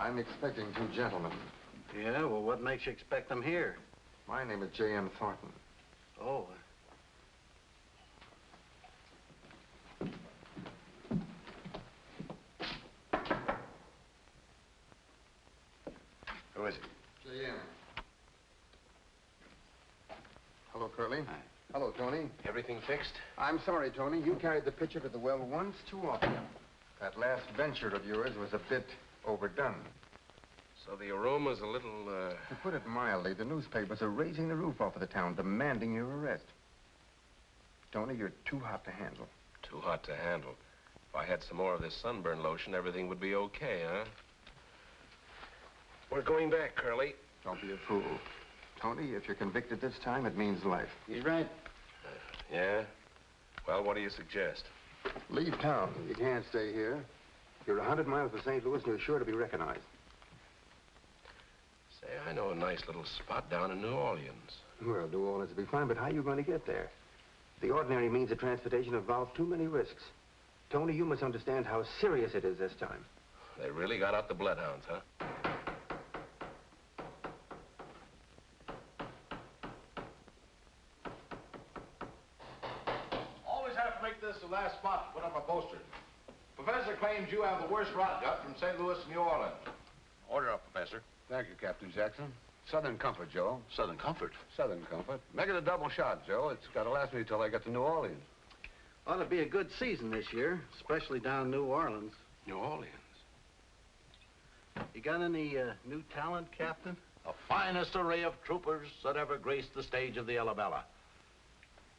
I'm expecting 2 gentlemen. Yeah, well, what makes you expect them here? My name is J.M. Thornton. Oh. Who is it? J.M. Hello, Curly. Hi. Hello, Tony. Everything fixed? I'm sorry, Tony. You carried the pitcher to the well once too often. That last venture of yours was a bit overdone. So the aroma's a little, To put it mildly, the newspapers are raising the roof off of the town, demanding your arrest. Tony, you're too hot to handle. Too hot to handle. If I had some more of this sunburn lotion, everything would be okay, huh? We're going back, Curly. Don't be a fool. Tony, if you're convicted this time, it means life. He's right. Yeah? Well, what do you suggest? Leave town. You can't stay here. You're 100 miles to St. Louis, and you're sure to be recognized. Say, I know a nice little spot down in New Orleans. Well, New Orleans will be fine, but how are you going to get there? The ordinary means of transportation involve too many risks. Tony, you must understand how serious it is this time. They really got out the bloodhounds, huh? Always have to make this the last spot to put up a poster. Professor claims you have the worst rot gut from St. Louis to New Orleans. Order up, Professor. Thank you, Captain Jackson. Southern Comfort, Joe. Southern Comfort. Southern Comfort. Make it a double shot, Joe. It's got to last me till I get to New Orleans. Ought to be a good season this year, especially down in New Orleans. New Orleans? You got any new talent, Captain? The finest array of troopers that ever graced the stage of the Ellabella.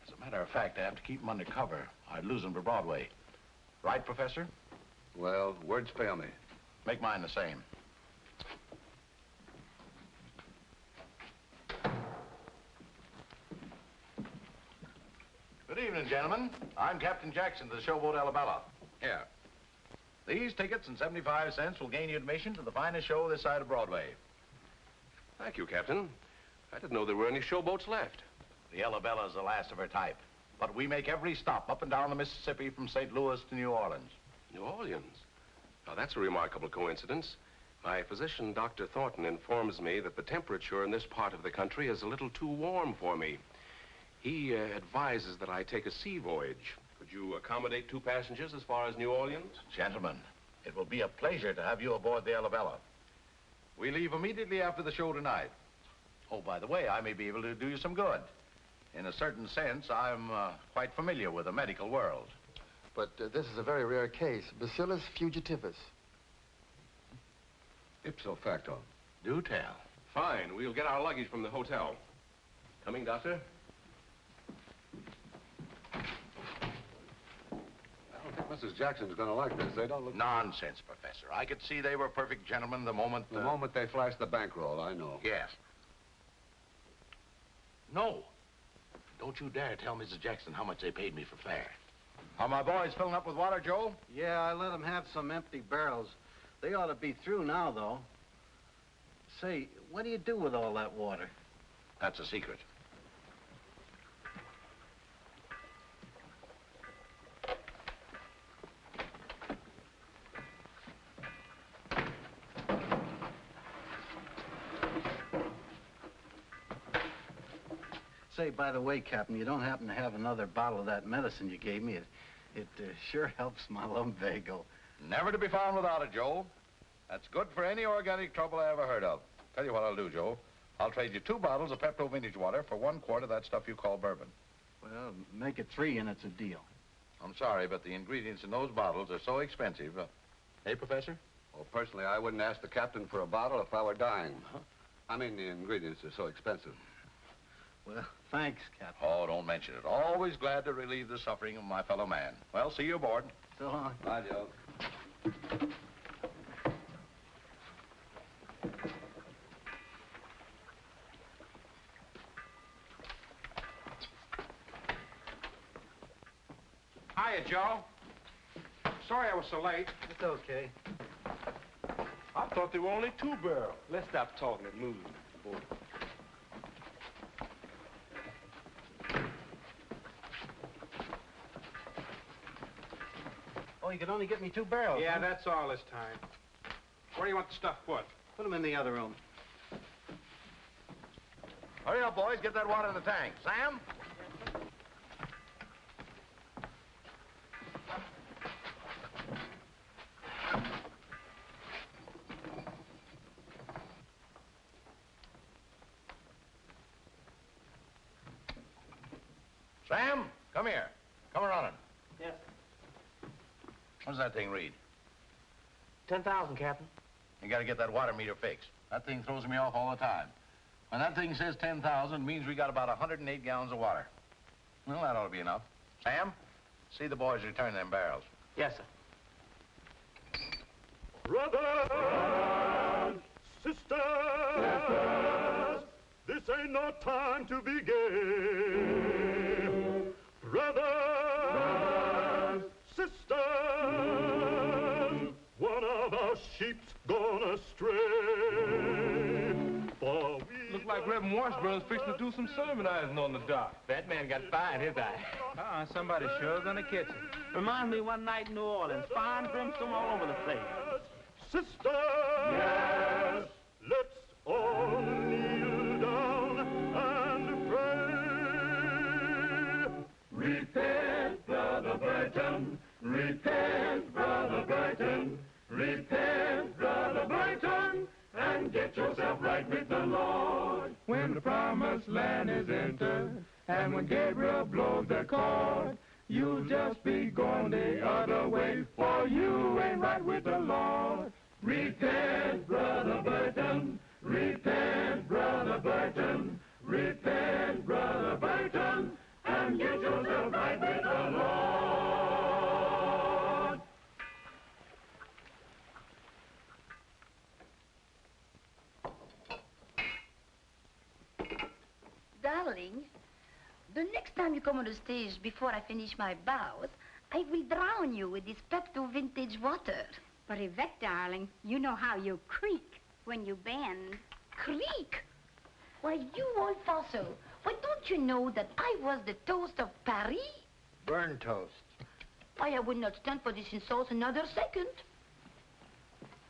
As a matter of fact, I have to keep them under cover. I'd lose them to Broadway. Right, Professor? Well, words fail me. Make mine the same. Good evening, gentlemen. I'm Captain Jackson of the showboat Ellabella. Here. These tickets and 75 cents will gain you admission to the finest show this side of Broadway. Thank you, Captain. I didn't know there were any showboats left. The Ellabella is the last of her type. But we make every stop up and down the Mississippi from St. Louis to New Orleans. New Orleans? Now, that's a remarkable coincidence. My physician, Dr. Thornton, informs me that the temperature in this part of the country is a little too warm for me. He advises that I take a sea voyage. Could you accommodate 2 passengers as far as New Orleans? Gentlemen, it will be a pleasure to have you aboard the Ellabella. We leave immediately after the show tonight. Oh, by the way, I may be able to do you some good. In a certain sense, I'm quite familiar with the medical world. But this is a very rare case. Bacillus fugitivus. Ipso facto. Do tell. Fine. We'll get our luggage from the hotel. Coming, Doctor? I don't think Mrs. Jackson's going to like this. They don't look... Nonsense, Professor. I could see they were perfect gentlemen the moment... The moment they flashed the bankroll, I know. Yes. No. Don't you dare tell Mrs. Jackson how much they paid me for fare. Are my boys filling up with water, Joe? Yeah, I let them have some empty barrels. They ought to be through now, though. Say, what do you do with all that water? That's a secret. Say, by the way, Captain, you don't happen to have another bottle of that medicine you gave me? It sure helps my lumbago. Never to be found without it, Joe. That's good for any organic trouble I ever heard of. Tell you what I'll do, Joe. I'll trade you 2 bottles of Pepto vintage water for 1 quart of that stuff you call bourbon. Well, make it 3 and it's a deal. I'm sorry, but the ingredients in those bottles are so expensive. Hey, Professor? Well, personally, I wouldn't ask the captain for a bottle if I were dying. I mean, the ingredients are so expensive. Well, thanks, Captain. Oh, don't mention it. Always glad to relieve the suffering of my fellow man. Well, see you aboard. So long. Bye, Joe. Hiya, Joe. Sorry I was so late. It's okay. I thought there were only 2 barrels. Let's stop talking and move. Boy. Oh, you could only get me 2 barrels. Yeah, huh? that's all this time. Where do you want the stuff put? Put them in the other room. Hurry up, boys. Get that water in the tank. Sam? Sam, come here. Come running. Yes. What does that thing read? 10,000, Captain. You gotta get that water meter fixed. That thing throws me off all the time. When that thing says 10,000, it means we got about 108 gallons of water. Well, that ought to be enough. Sam, see the boys return them barrels. Yes, sir. Brothers, sisters, this ain't no time to be gay. Brothers, sisters, one of our sheep's gone astray. For we Look like Reverend Washburn's fixing to do some sermonizing on the dock. That man got fire in his eye. Somebody sure gonna catch him. Reminds me one night in New Orleans, fine brimstone all over the place. sisters, yes, let's all kneel down and pray. Repent, Brother Burton, repent, Brother Burton, repent, Brother Burton, and get yourself right with the Lord. When the promised land is entered, and when Gabriel blows the chord, you'll just be going the other way, for you ain't right with the Lord. Repent, Brother Burton, repent, Brother Burton, repent, Brother Burton, and get yourself right with the Lord. Darling, the next time you come on the stage before I finish my bows, I will drown you with this Pepto vintage water. But Yvette, darling, you know how you creak when you bend. Creak? Why, you old fossil, why don't you know that I was the toast of Paris? Burn toast. Why, I would not stand for this insult another second.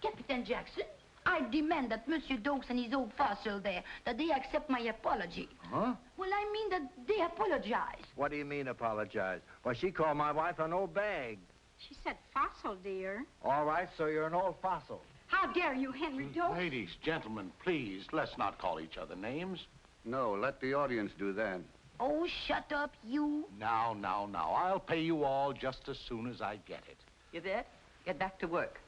Captain Jackson, I demand that Monsieur Dokes and his old fossil there, that they accept my apology. Huh? Well, I mean that they apologize. What do you mean, apologize? Well, she called my wife an old bag. She said fossil, dear. All right, so you're an old fossil. How dare you, Henry Dokes? Ladies, gentlemen, please, let's not call each other names. No, let the audience do that. Oh, shut up, you. Now. I'll pay you all just as soon as I get it. Yvette, get back to work.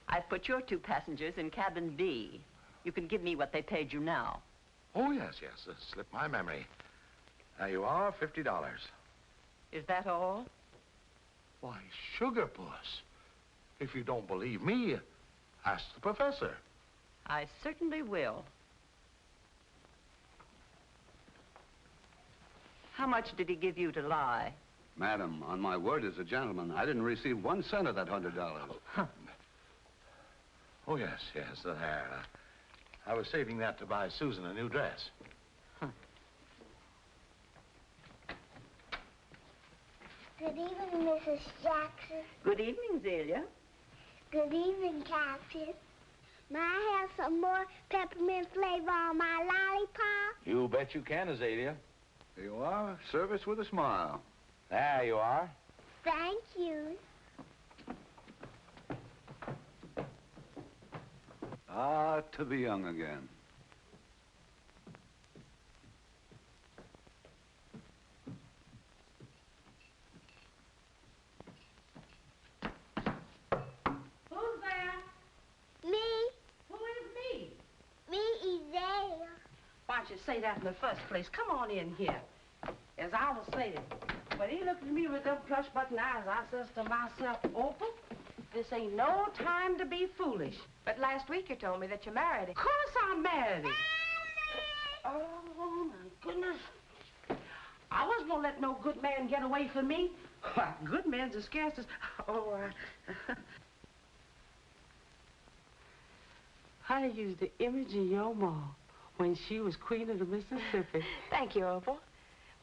I've put your 2 passengers in cabin B. You can give me what they paid you now. Oh, yes. Slipped my memory. There you are, $50. Is that all? Why, Sugar Puss, if you don't believe me, ask the professor. I certainly will. How much did he give you to lie? Madam, on my word as a gentleman, I didn't receive 1 cent of that $100. Oh, yes, there. I was saving that to buy Susan a new dress. Good evening, Mrs. Jackson. Good evening, Zelia. Good evening, Captain. May I have some more peppermint flavor on my lollipop? You bet you can, Azalea. Here you are, service with a smile. There you are. Thank you. Ah, to be young again. Who's there? Me? Who is me? Me is there. Why don't you say that in the first place? Come on in here. As I was saying, when he looked at me with them plush button eyes, I says to myself, Opal, this ain't no time to be foolish. But last week you told me that you married him. Of course I married him. Oh, my goodness. I wasn't gonna let no good man get away from me. Why, good men's as scarce as... I used the image of your mom when she was queen of the Mississippi. Thank you, Opal.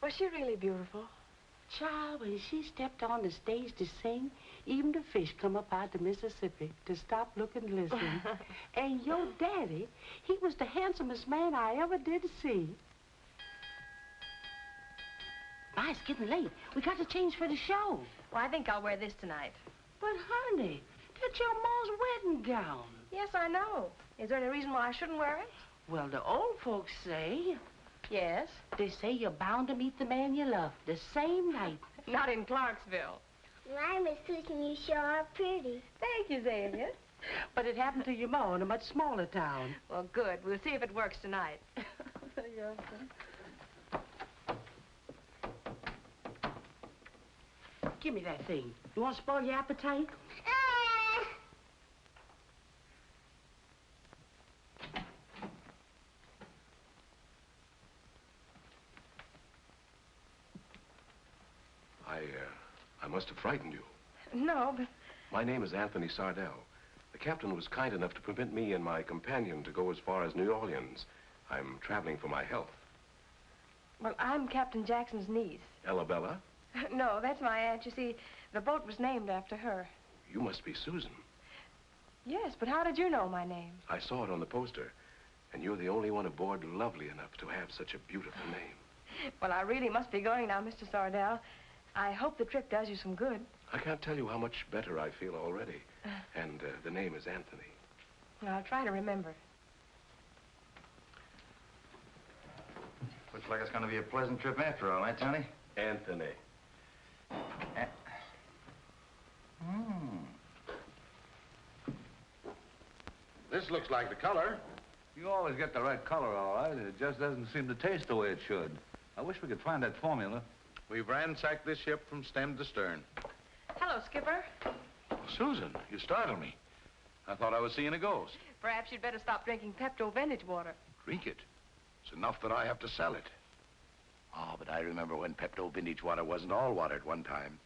Was she really beautiful? Child, when she stepped on the stage to sing, even the fish come up out the Mississippi to stop, look, and listen. And your daddy, he was the handsomest man I ever did see. My, it's getting late. We got to change for the show. Well, I think I'll wear this tonight. But, honey, that's your ma's wedding gown. Yes, I know. Is there any reason why I shouldn't wear it? Well, the old folks say... Yes? They say you're bound to meet the man you love the same night. Not in Clarksville. My Miss Susan, you sure are pretty. Thank you, Xavier. But it happened to your ma in a much smaller town. Well, good. We'll see if it works tonight. Give me that thing. You want to spoil your appetite? I must have frightened you. No, but... My name is Anthony Sardell. The captain was kind enough to permit me and my companion to go as far as New Orleans. I'm traveling for my health. Well, I'm Captain Jackson's niece. Ellabella? No, that's my aunt. You see, the boat was named after her. You must be Susan. Yes, but how did you know my name? I saw it on the poster. And you're the only one aboard lovely enough to have such a beautiful name. Well, I really must be going now, Mr. Sardell. I hope the trip does you some good. I can't tell you how much better I feel already. And the name is Anthony. Well, I'll try to remember. Looks like it's going to be a pleasant trip after all, eh, Tony? Anthony. This looks like the color. You always get the right color, all right. It just doesn't seem to taste the way it should. I wish we could find that formula. We've ransacked this ship from stem to stern. Hello, Skipper. Susan, you startled me. I thought I was seeing a ghost. Perhaps you'd better stop drinking Pepto vintage water. Drink it. It's enough that I have to sell it. Oh, but I remember when Pepto vintage water wasn't all water at one time.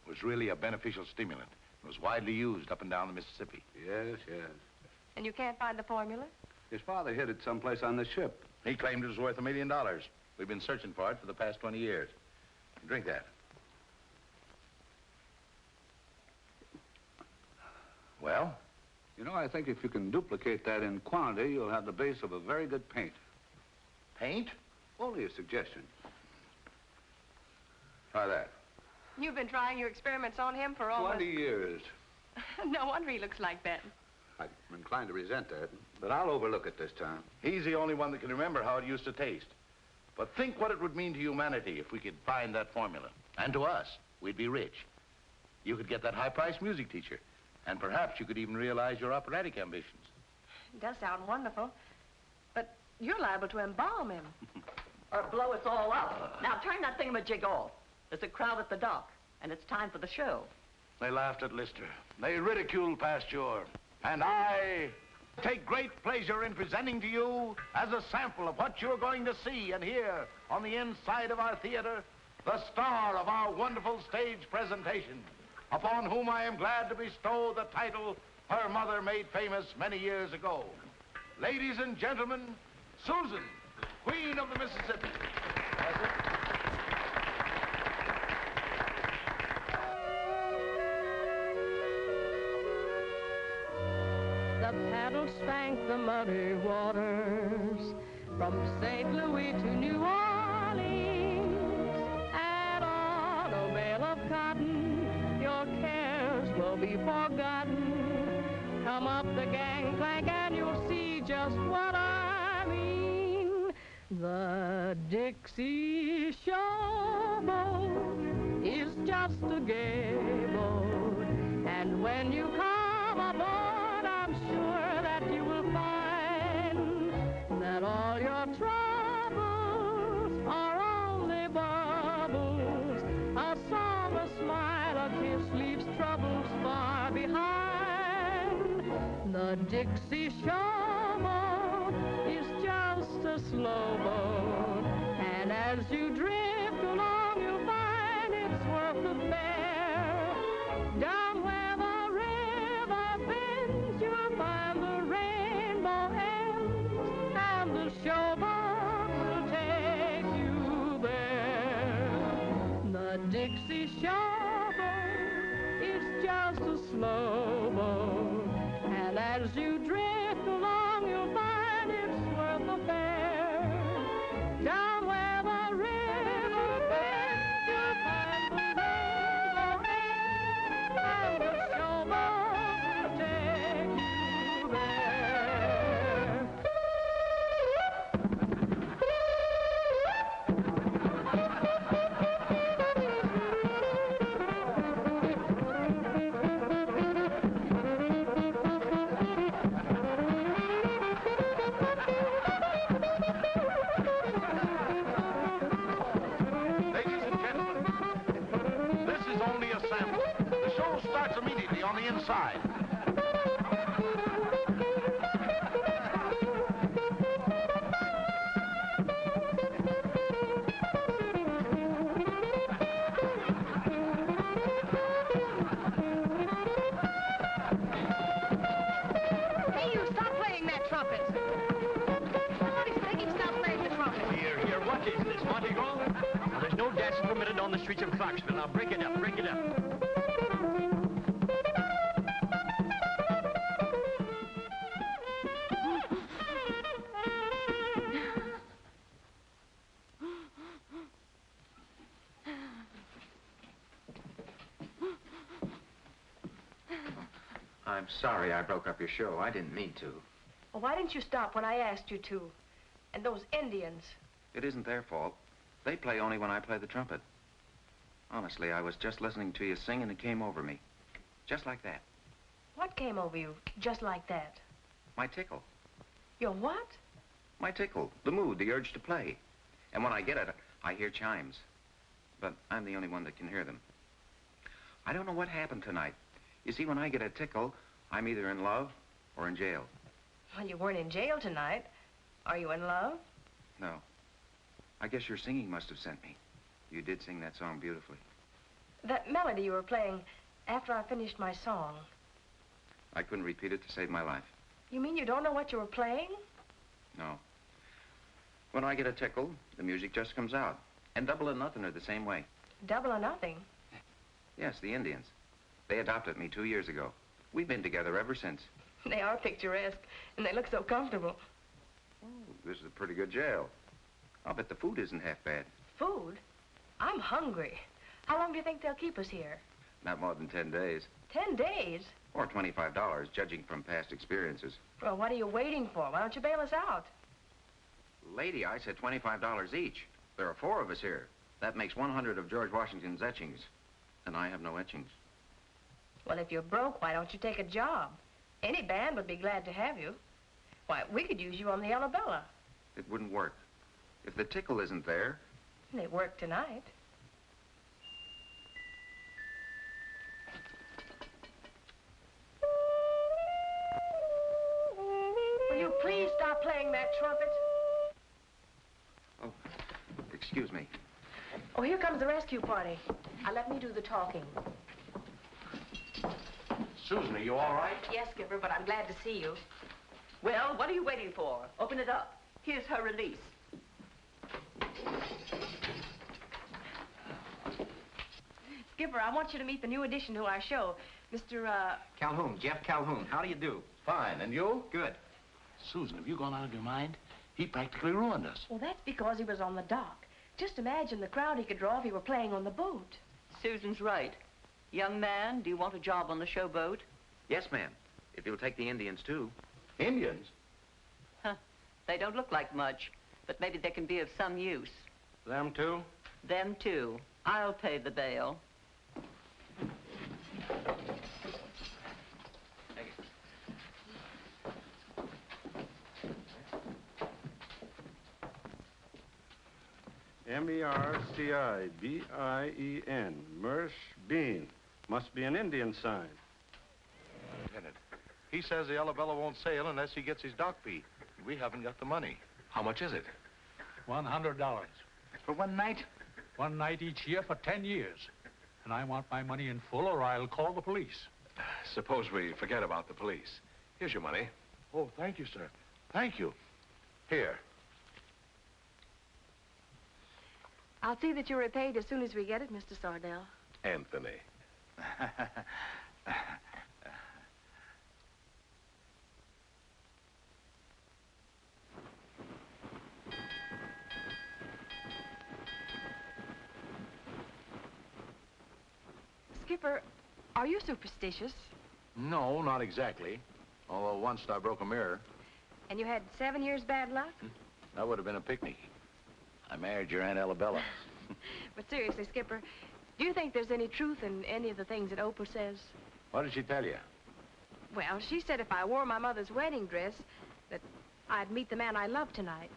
It was really a beneficial stimulant. It was widely used up and down the Mississippi. Yes, yes. And you can't find the formula? His father hid it someplace on the ship. He claimed it was worth $1 million. We've been searching for it for the past 20 years. Drink that. Well? You know, I think if you can duplicate that in quantity, you'll have the base of a very good paint. Paint? Only a suggestion. Try that. You've been trying your experiments on him for almost... 20 years. No wonder he looks like that. I'm inclined to resent that, but I'll overlook it this time. He's the only one that can remember how it used to taste. But think what it would mean to humanity if we could find that formula. And to us, we'd be rich. You could get that high-priced music teacher. And perhaps you could even realize your operatic ambitions. It does sound wonderful. But you're liable to embalm him. Or blow us all up. Now turn that thingamajig off. There's a crowd at the dock, and it's time for the show. They laughed at Lister. They ridiculed Pasteur. And I take great pleasure in presenting to you, as a sample of what you're going to see and hear on the inside of our theater, the star of our wonderful stage presentation, upon whom I am glad to bestow the title her mother made famous many years ago. Ladies and gentlemen, Susan, Queen of the Mississippi. The paddles spank the muddy waters from St. Louis to New Orleans, and on a bale of cotton your cares will be forgotten. Come up the gangplank and you'll see just what I mean. The Dixie showboat is just a gay boat, and when you come aboard, I'm sure that you will find that all your troubles are only bubbles. A song, a smile, a kiss leaves troubles far behind. The Dixie showboat is just a slow boat, and as you drift along, you'll find it's worth the fare. Down where the river bends, you'll find the rainbow ends, and the showboat will take you there. The Dixie a slow boat. And as you drift along, you'll find it's worth a fare. Down where the river bends, you'll find the rainbow end, and the showboat will take you there. Ladies and gentlemen, this is only a sample. The show starts immediately on the inside. Hey, you, stop playing that trumpet. Somebody's making stop playing the trumpet. Here, what is this, Mardi Gras? Well, there's no dancing permitted on the streets of Clarksville. Now, break it up, break it up. I'm sorry I broke up your show. I didn't mean to. Well, why didn't you stop when I asked you to? And those Indians. It isn't their fault. They play only when I play the trumpet. Honestly, I was just listening to you sing and it came over me. Just like that. What came over you just like that? My tickle. Your what? My tickle. The mood, the urge to play. And when I get it, I hear chimes. But I'm the only one that can hear them. I don't know what happened tonight. You see, when I get a tickle, I'm either in love or in jail. Well, you weren't in jail tonight. Are you in love? No. I guess your singing must have sent me. You did sing that song beautifully. That melody you were playing after I finished my song. I couldn't repeat it to save my life. You mean you don't know what you were playing? No. When I get a tickle, the music just comes out. And Double or Nothing are the same way. Double or Nothing? Yes, the Indians. They adopted me 2 years ago. We've been together ever since. They are picturesque, and they look so comfortable. Oh, this is a pretty good jail. I'll bet the food isn't half bad. Food? I'm hungry. How long do you think they'll keep us here? Not more than 10 days. 10 days? Or $25, judging from past experiences. Well, what are you waiting for? Why don't you bail us out? Lady, I said $25 each. There are 4 of us here. That makes 100 of George Washington's etchings. And I have no etchings. Well, if you're broke, why don't you take a job? Any band would be glad to have you. Why, we could use you on the Ellabella. It wouldn't work. If the tickle isn't there... They work tonight. Will you please stop playing that trumpet? Oh, excuse me. Oh, here comes the rescue party. Let me do the talking. Susan, are you all right? Yes, Skipper, but I'm glad to see you. Well, what are you waiting for? Open it up. Here's her release. Skipper, I want you to meet the new addition to our show, Mr. Calhoun, Jeff Calhoun. How do you do? Fine, and you? Good. Susan, have you gone out of your mind? He practically ruined us. Well, that's because he was on the dock. Just imagine the crowd he could draw if he were playing on the boat. Susan's right. Young man, do you want a job on the showboat? Yes, ma'am. If you'll take the Indians, too. Indians? Huh. They don't look like much, but maybe they can be of some use. Them too? Them too. I'll pay the bail. M-E-R-C-I-B-I-E-N. Mersh Bean. Must be an Indian sign. Lieutenant, he says the Ellabella won't sail unless he gets his dock fee. We haven't got the money. How much is it? $100. For one night? One night each year for 10 years. And I want my money in full or I'll call the police. Suppose we forget about the police. Here's your money. Oh, thank you, sir. Thank you. Here. I'll see that you're repaid as soon as we get it, Mr. Sardell. Anthony. Skipper, are you superstitious? No, not exactly. Although once I broke a mirror. And you had 7 years bad luck? That would have been a picnic. I married your Aunt Ellabella. But seriously, Skipper, do you think there's any truth in any of the things that Opal says? What did she tell you? Well, she said if I wore my mother's wedding dress, that I'd meet the man I love tonight.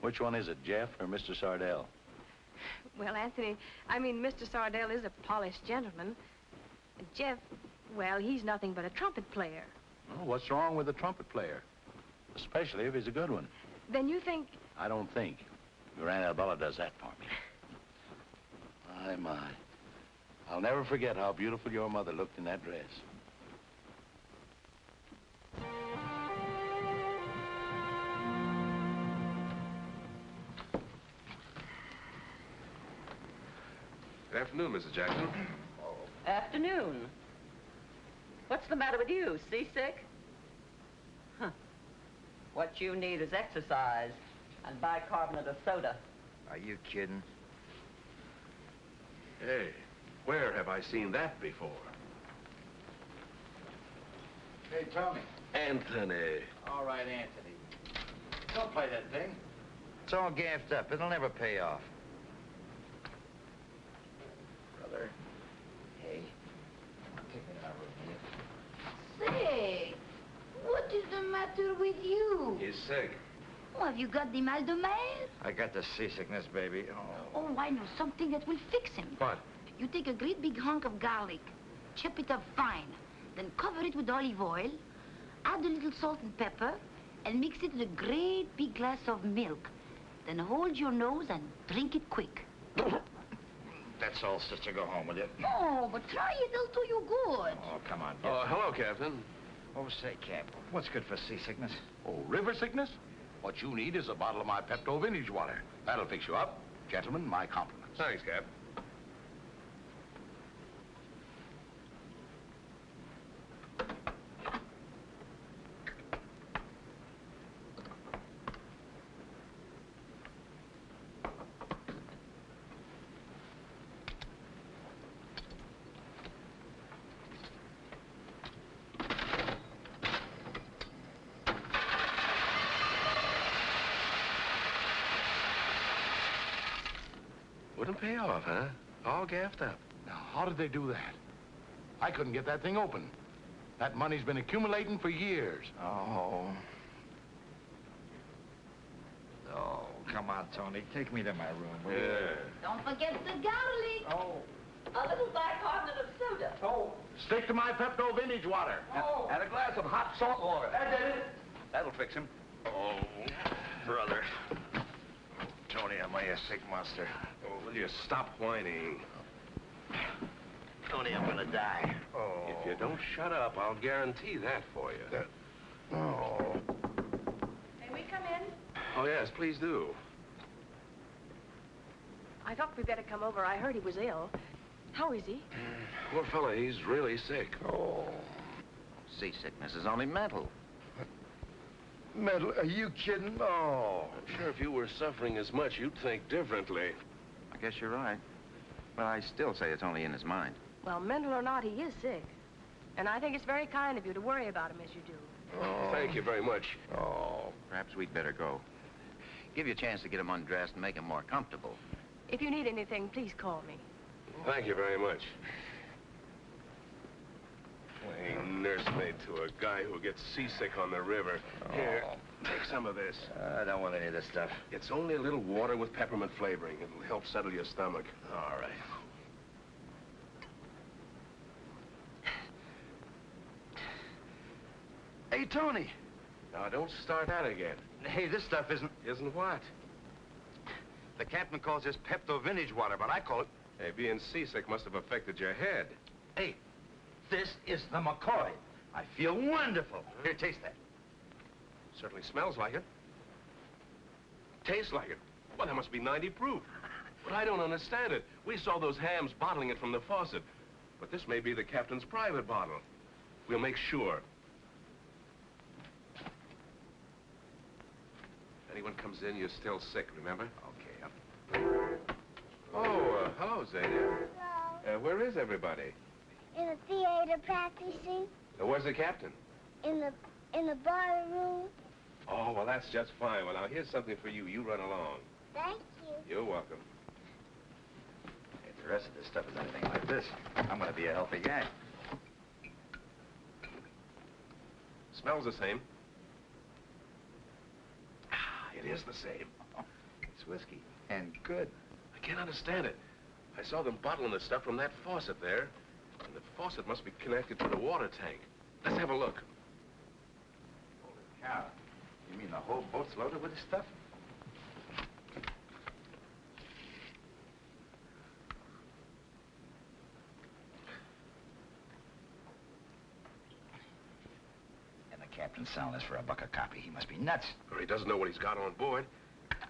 Which one is it, Jeff or Mr. Sardell? Well, Anthony, I mean, Mr. Sardell is a polished gentleman. And Jeff, well, he's nothing but a trumpet player. Oh, what's wrong with a trumpet player? Especially if he's a good one. Then you think... I don't think. Your Aunt Ellabella does that for me. My. I'll never forget how beautiful your mother looked in that dress. Good afternoon, Mrs. Jackson. Afternoon. What's the matter with you? Seasick? Huh. What you need is exercise and bicarbonate of soda. Are you kidding? Hey, where have I seen that before? Hey, Tommy. Anthony. All right, Anthony. Don't play that thing. It's all gaffed up. It'll never pay off. Brother. Hey, take me to our room, will you? Say, what is the matter with you? He's sick. Oh, have you got the mal de mer? I got the seasickness, baby. Oh, I know something that will fix him. What? You take a great big hunk of garlic, chop it up fine, then cover it with olive oil, add a little salt and pepper, and mix it in a great big glass of milk. Then hold your nose and drink it quick. That's all, sister. Go home with you. Oh, but try it. It'll do you good. Oh, come on. Oh, hello, Captain. Oh, say, Cap, what's good for seasickness? Oh, river sickness? What you need is a bottle of my Pepto vintage water. That'll fix you up. Gentlemen, my compliments. Thanks, Cap. Wouldn't pay off, huh? All gaffed up. Now, how did they do that? I couldn't get that thing open. That money's been accumulating for years. Oh. Oh, come on, Tony. Take me to my room, will you? Don't forget the garlic. Oh. A little bicarbonate of soda. Oh. Stick to my Pepto vintage water. Oh. And a glass of hot salt water. That's it. That'll fix him. Oh, brother. Tony, am I a sick monster? Oh, will you stop whining? Tony, I'm gonna die. Oh. If you don't shut up, I'll guarantee that for you. Oh. May we come in? Oh, yes, please do. I thought we'd better come over. I heard he was ill. How is he? Poor fella, he's really sick. Oh. Seasickness is only mental. Mental? Are you kidding? Oh. I'm sure if you were suffering as much, you'd think differently. I guess you're right. But I still say it's only in his mind. Well, mental or not, he is sick. And I think it's very kind of you to worry about him as you do. Oh. Thank you very much. Oh. Perhaps we'd better go. Give you a chance to get him undressed and make him more comfortable. If you need anything, please call me. Thank you very much. Playing nursemaid to a guy who gets seasick on the river. Here, take some of this. I don't want any of this stuff. It's only a little water with peppermint flavoring. It'll help settle your stomach. All right. Hey, Tony. Now, don't start that again. Hey, this stuff isn't... Isn't what? The captain calls this Pepto vintage water, but I call it... Hey, being seasick must have affected your head. Hey, this is the McCoy. I feel wonderful. Here, taste that. Certainly smells like it. Tastes like it. Well, that must be 90 proof. But I don't understand it. We saw those hams bottling it from the faucet. But this may be the captain's private bottle. We'll make sure. Anyone comes in, you're still sick, remember? Okay. Oh, hello, Zadia. Hello. Where is everybody? In the theater practicing. Where's the captain? In the bar room. Oh, well, that's just fine. Well, now, here's something for you. You run along. Thank you. You're welcome. If the rest of this stuff is anything like this, I'm going to be a healthy guy. Smells the same. Ah, it is the same. It's whiskey, and good. I can't understand it. I saw them bottling the stuff from that faucet there, and the faucet must be connected to the water tank. Let's have a look. Holy cow. You mean the whole boat's loaded with this stuff? And the captain's selling this for $1 a copy. He must be nuts. Or he doesn't know what he's got on board.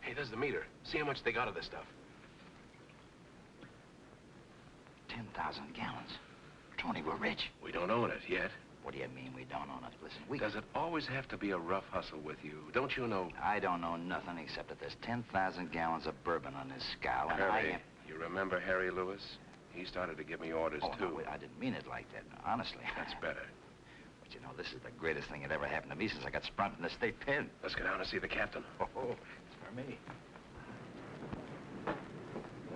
Hey, there's the meter. See how much they got of this stuff. 10,000 gallons. Tony, we're rich. We don't own it yet. What do you mean we don't own it? Listen, Does it always have to be a rough hustle with you? Don't you know? I don't know nothing except that there's 10,000 gallons of bourbon on this scow, and Harry, you remember Harry Lewis? He started to give me orders, too. No, I didn't mean it like that. No, honestly. That's better. But you know, this is the greatest thing that ever happened to me since I got sprung from the state pen. Let's go down and see the captain. Oh, it's for me.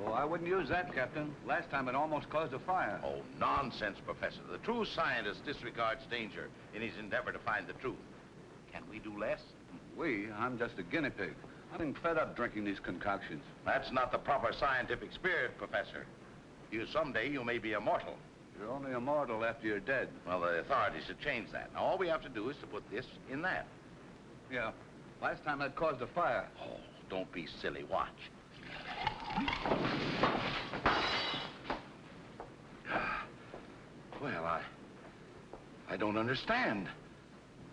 Oh, I wouldn't use that, Captain. Last time it almost caused a fire. Oh, nonsense, Professor. The true scientist disregards danger in his endeavor to find the truth. Can we do less? I'm just a guinea pig. I'm fed up drinking these concoctions. That's not the proper scientific spirit, Professor. Someday you may be immortal. You're only immortal after you're dead. Well, the authorities have changed that. Now, all we have to do is to put this in that. Yeah. Last time that caused a fire. Oh, don't be silly. Watch. Well, I don't understand.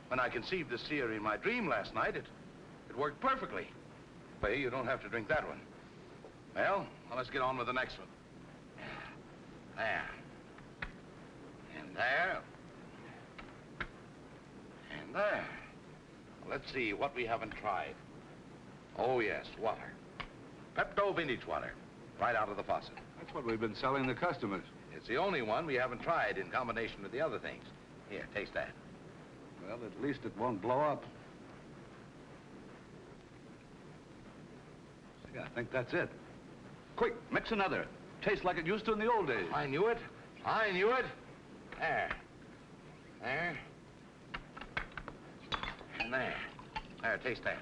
When I conceived this theory in my dream last night, it worked perfectly. Hey, you don't have to drink that one. Well, let's get on with the next one. There. And there. And there. Let's see what we haven't tried. Oh, yes, water. Pepto vintage water. Right out of the faucet. That's what we've been selling the customers. It's the only one we haven't tried in combination with the other things. Here, taste that. Well, at least it won't blow up. See, I think that's it. Quick, mix another. Tastes like it used to in the old days. I knew it. I knew it. There. There. And there. There, taste that.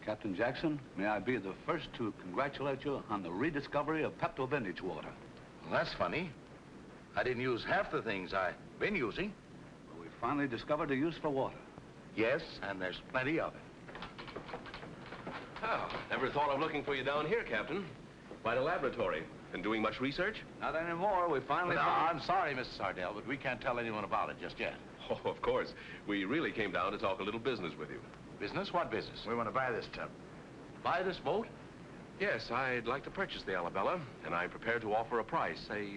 Captain Jackson, may I be the first to congratulate you on the rediscovery of Pepto Vintage water. Well, that's funny. I didn't use half the things I've been using. Well, we finally discovered a use for water. Yes, and there's plenty of it. Oh, never thought of looking for you down here, Captain. Quite a laboratory. Been doing much research? Not anymore. We finally... No, I'm sorry, Mrs. Sardell, but we can't tell anyone about it just yet. Oh, of course. We really came down to talk a little business with you. Business? What business? We want to buy this tub. Buy this boat? Yes, I'd like to purchase the Ellabella, and I'm prepared to offer a price, say,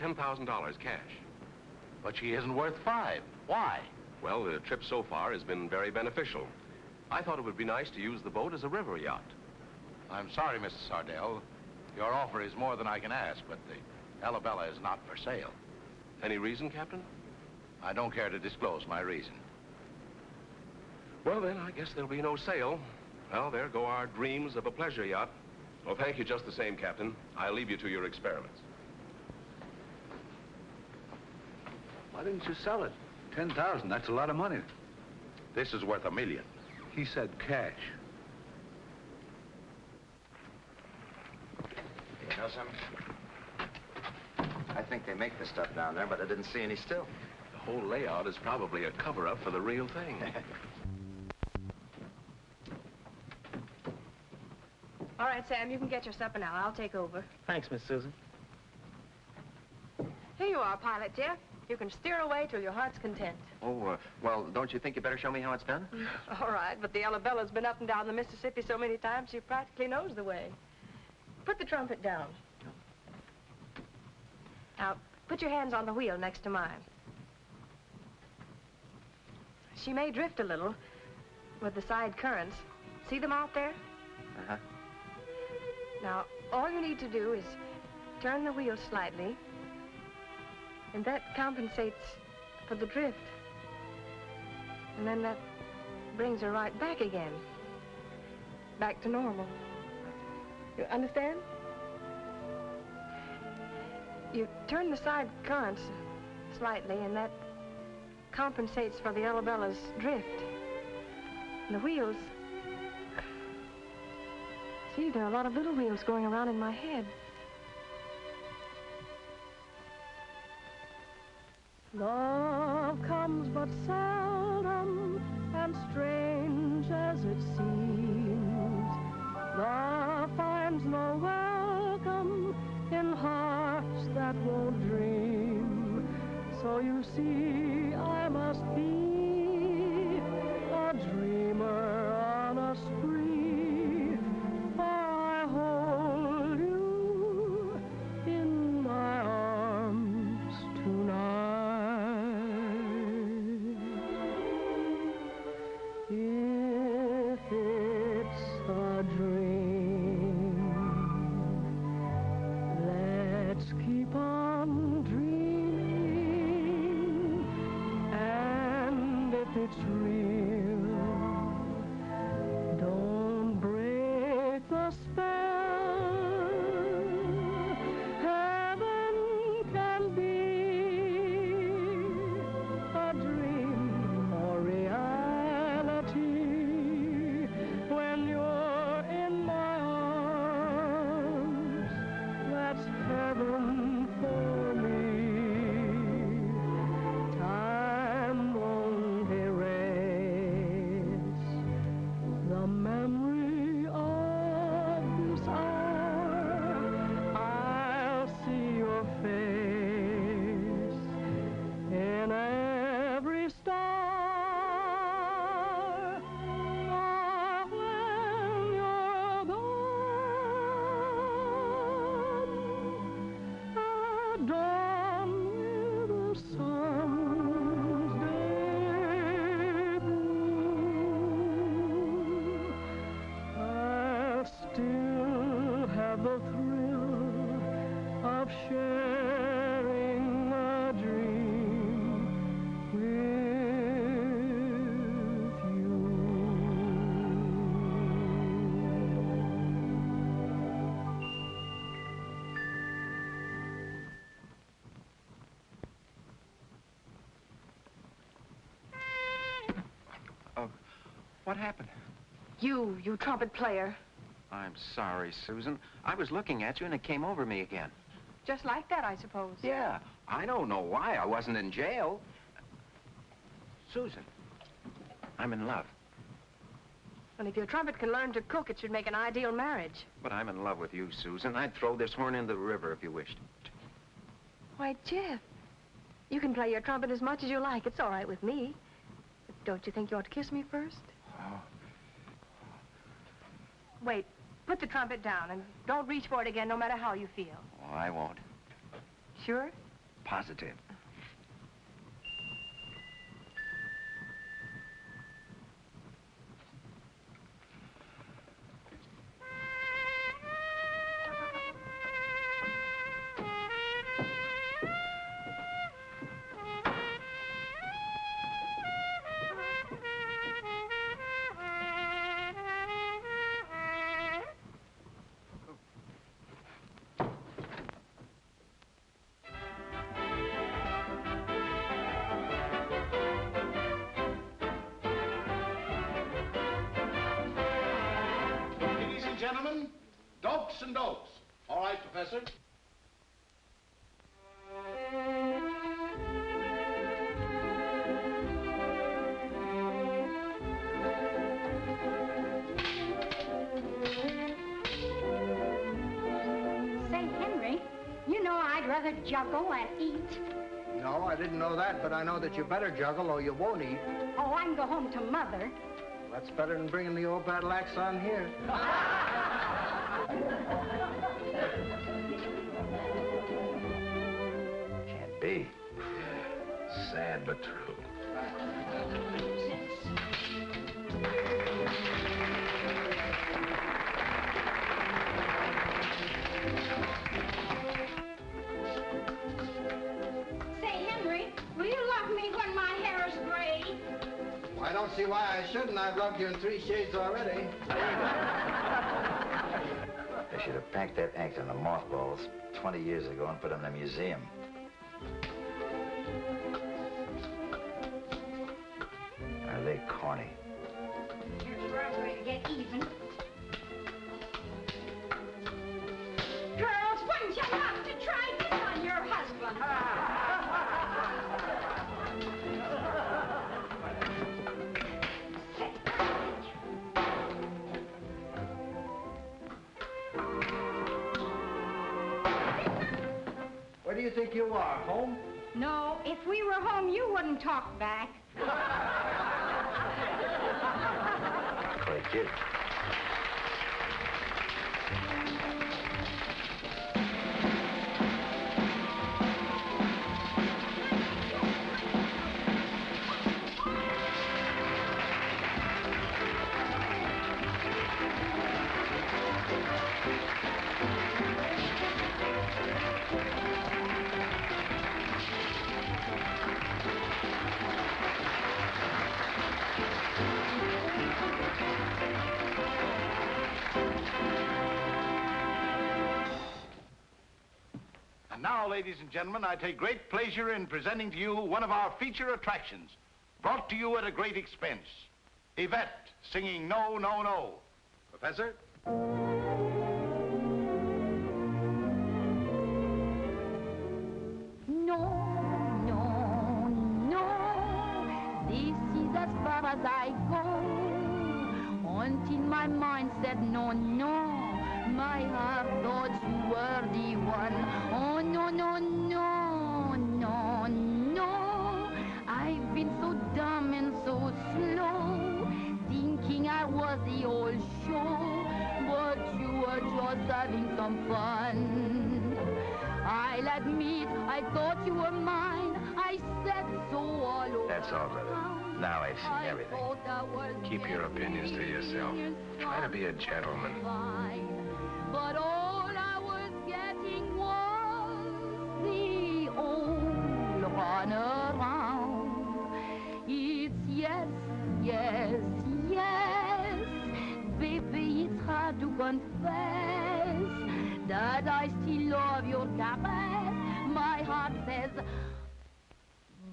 $10,000 cash. But she isn't worth $5. Why? Well, the trip so far has been very beneficial. I thought it would be nice to use the boat as a river yacht. I'm sorry, Mrs. Sardell. Your offer is more than I can ask, but the Ellabella is not for sale. Any reason, Captain? I don't care to disclose my reason. Well, then, I guess there'll be no sale. Well, there go our dreams of a pleasure yacht. Well, thank you just the same, Captain. I'll leave you to your experiments. Why didn't you sell it? 10,000, that's a lot of money. This is worth $1 million. He said cash. You know something? I think they make this stuff down there, but I didn't see any still. The whole layout is probably a cover-up for the real thing. All right, Sam, you can get your supper now. I'll take over. Thanks, Miss Susan. Here you are, Pilot Jeff. You can steer away till your heart's content. Oh, well, don't you think you better show me how it's done? All right, but the Ellabella's been up and down the Mississippi so many times, she practically knows the way. Put the trumpet down. Now, put your hands on the wheel next to mine. She may drift a little with the side currents. See them out there? Uh-huh. Now, all you need to do is turn the wheel slightly, and that compensates for the drift. And then that brings her right back again. Back to normal. You understand? You turn the side currents slightly, and that compensates for the Ellabella's drift. And the wheels... See, there are a lot of little wheels going around in my head. Love comes but seldom, and strange as it seems, love finds no welcome in hearts that won't dream. So you see, I must be a dreamer on a spree, for I hold you in my arms tonight. If it's a dream, let's keep on dreaming, and if it's real, don't break the spell. Heaven can be a dream or reality when you're in my arms. That's heaven for me. Time won't erase the memory of this hour. I'll see your face in every star. Ah, when you're gone, at dawn with the sun's debut, I'll still have the thrill of sharing a dream with you. What happened? You trumpet player. I'm sorry, Susan. I was looking at you and it came over me again. Just like that, I suppose. Yeah, I don't know why I wasn't in jail. Susan, I'm in love. And if your trumpet can learn to cook, it should make an ideal marriage. But I'm in love with you, Susan. I'd throw this horn into the river if you wished. Why, Jeff, you can play your trumpet as much as you like. It's all right with me. But don't you think you ought to kiss me first? Oh. Wait, put the trumpet down and don't reach for it again no matter how you feel. Oh, I won't. Sure? Positive. Gentlemen, dopes and dopes. All right, Professor. Say, Henry, you know I'd rather juggle and eat. No, I didn't know that, but I know that you better juggle or you won't eat. Oh, I can go home to Mother. That's better than bringing the old battle axe on here. Can't be. Sad but true. why I shouldn't. I've loved you in 3 shades already. They should have packed that act in the mothballs 20 years ago and put it in a museum. Are they corny? Here's where I'm going to get even. Girls, wouldn't you love to try this on your husband? Where do you think you are, home? No, if we were home, you wouldn't talk back. Great kid. And now, ladies and gentlemen, I take great pleasure in presenting to you one of our feature attractions, brought to you at a great expense. Yvette singing No, No, No. Professor? This is as far as I go. Until my mind said no, no. My heart thought you were the one. Oh, no, no, no, no, no. I've been so dumb and so slow, thinking I was the old show, but you were just having some fun. I'll admit, I thought you were mine. I said so all over. That's all, brother. Now I've seen everything. Keep your opinions to yourself. Try to be a gentleman. But all I was getting was the old run around. It's yes, yes, yes. Baby, it's hard to confess that I still love your caress. My heart says,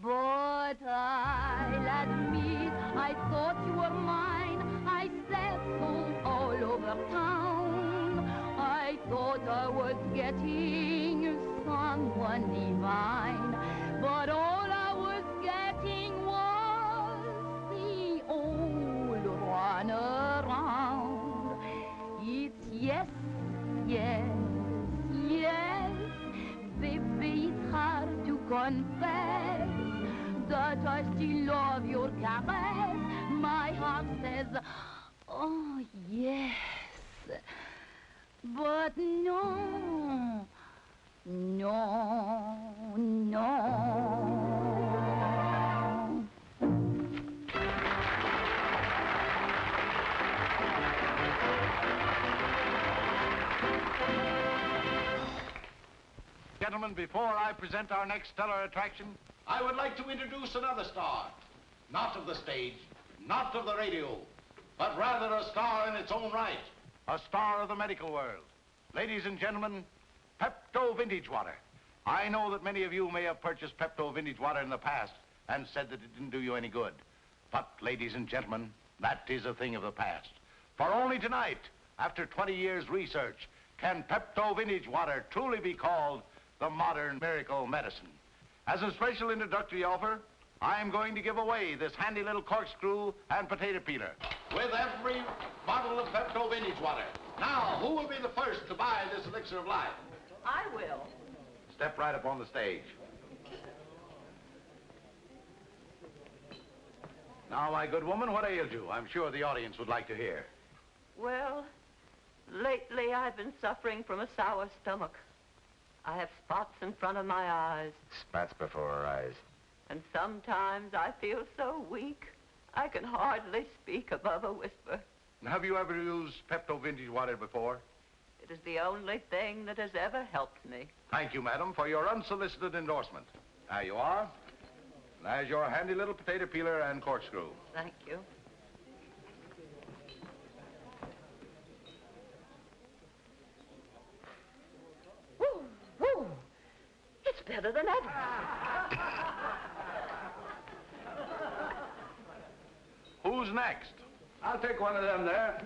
but I'll admit, I thought you were mine. I said so all over town. I thought I was getting someone divine, but all I was getting was the old run around. It's yes, yes, yes. Baby, it's hard to confess that I still love your caress. My heart says, oh, yes. But no, no, no. Gentlemen, before I present our next stellar attraction, I would like to introduce another star. Not of the stage, not of the radio, but rather a star in its own right. A star of the medical world. Ladies and gentlemen, Pepto Vintage Water. I know that many of you may have purchased Pepto Vintage Water in the past and said that it didn't do you any good. But, ladies and gentlemen, that is a thing of the past. For only tonight, after 20 years' research, can Pepto Vintage Water truly be called the modern miracle medicine. As a special introductory offer, I'm going to give away this handy little corkscrew and potato peeler with every bottle of Pepto Vintage Water. Now, who will be the first to buy this elixir of life? I will. Step right up on the stage. Now, my good woman, what ails you? I'm sure the audience would like to hear. Well, lately I've been suffering from a sour stomach. I have spots in front of my eyes. Spots before our eyes. And sometimes I feel so weak, I can hardly speak above a whisper. Have you ever used Pepto Vintage Water before? It is the only thing that has ever helped me. Thank you, madam, for your unsolicited endorsement. There you are. There's your handy little potato peeler and corkscrew. Thank you. better than ever. Who's next? I'll take one of them there.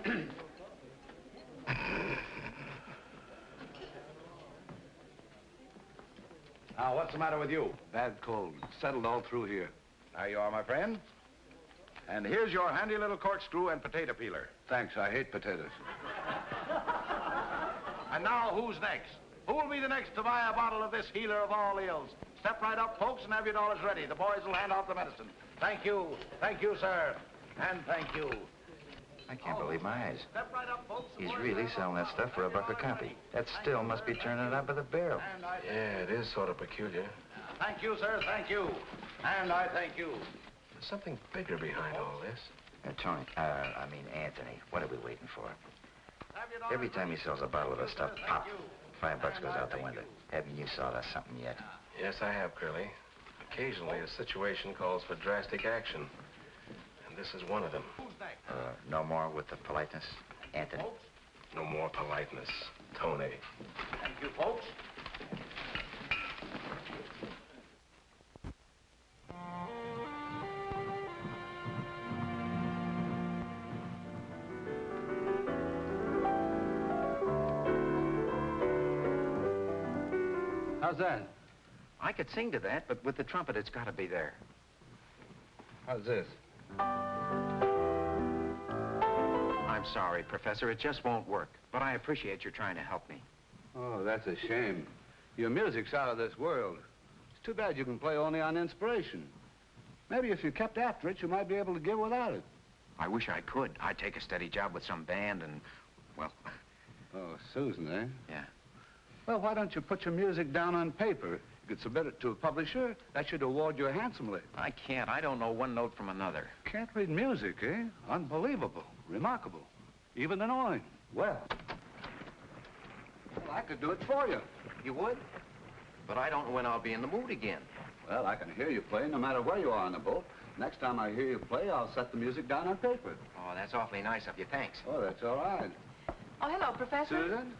Now, what's the matter with you? Bad cold. Settled all through here. There you are, my friend. And here's your handy little corkscrew and potato peeler. Thanks, I hate potatoes. And now, who's next? Who will be the next to buy a bottle of this healer of all ills? Step right up, folks, and have your dollars ready. The boys will hand out the medicine. Thank you. Thank you, sir. And thank you. I can't believe my eyes. Step right up, folks. He's really selling that stuff for $1 a copy. That still must be turning out by the barrel. Yeah, it is sort of peculiar. Thank you, sir. Thank you. And I thank you. There's something bigger behind all this. Tony, Anthony, what are we waiting for? Every time he sells a bottle of the stuff, pop, $5 goes out the window. Haven't you saw that something yet? Yes, I have, Curly. Occasionally, a situation calls for drastic action. And this is one of them. No more with the politeness, Anthony? No more politeness, Tony. Thank you, folks. How's that? I could sing to that, but with the trumpet, it's got to be there. How's this? I'm sorry, Professor. It just won't work. But I appreciate your trying to help me. Oh, that's a shame. Your music's out of this world. It's too bad you can play only on inspiration. Maybe if you kept after it, you might be able to give without it. I wish I could. I'd take a steady job with some band and, well... Oh, Susan, eh? Yeah. Well, why don't you put your music down on paper? You could submit it to a publisher. That should award you handsomely. I can't. I don't know one note from another. Can't read music, eh? Unbelievable. Remarkable. Even annoying. Well, I could do it for you. You would? But I don't know when I'll be in the mood again. Well, I can hear you play no matter where you are on the boat. Next time I hear you play, I'll set the music down on paper. Oh, that's awfully nice of you. Thanks. Oh, that's all right. Oh, hello, Professor. Susan?